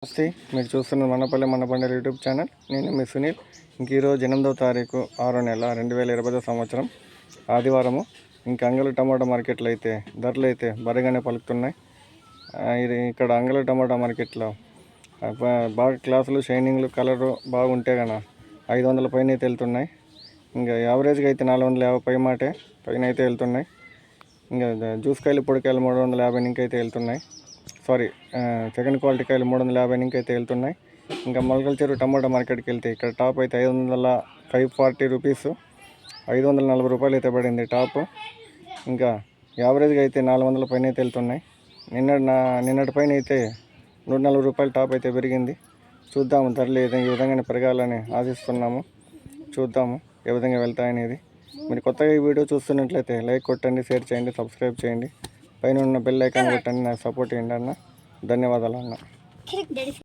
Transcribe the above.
నమస్తే, మీరు చూస్తున్న మనపల్లి మనబండి యూట్యూబ్ ఛానల్. నేను మీ సునీల్. ఇంక ఈరోజు 8వ తారీఖు 6వ నెల 2020 సంవత్సరం ఆదివారము. ఇంక అంగళ టమాటా మార్కెట్లో అయితే ధరలు అయితే బరిగానే పలుకుతున్నాయి. ఇది ఇక్కడ అంగళ టమాటా మార్కెట్లో బాగా క్లాసులు, షైనింగ్లు, కలరు బాగుంటే కన్నా 500 పైన అయితే వెళ్తున్నాయి. ఇంకా యావరేజ్గా అయితే 450 పై మాటే పైన అయితే వెళ్తున్నాయి. ఇంకా జ్యూస్ కాయలు, పొడికాయలు 350 ఇంకైతే వెళ్తున్నాయి. సెకండ్ క్వాలిటీ కాయలు 350 ఇంకైతే వెళ్తున్నాయి. ఇంకా మొలకల చెరువు టమాటా మార్కెట్కి వెళ్తే ఇక్కడ టాప్ అయితే 540 రూపీస్, 540 రూపాయలు అయితే పడింది టాప్. ఇంకా యావరేజ్గా అయితే 400 పైన అయితే వెళ్తున్నాయి. నిన్నటి పైన అయితే 140 రూపాయలు టాప్ అయితే పెరిగింది. చూద్దాము, ధరలు ఈ విధంగానే పెరగాలని ఆశిస్తున్నాము. చూద్దాము ఏ విధంగా వెళ్తాయనేది. మీరు కొత్తగా ఈ వీడియో చూస్తున్నట్లయితే లైక్ కొట్టండి, షేర్ చేయండి, సబ్స్క్రైబ్ చేయండి, పైన ఉన్న బెల్ ఐకాన్ కొట్టండి, నాకు సపోర్ట్ చేయండి అన్న. ధన్యవాదాలు అన్న.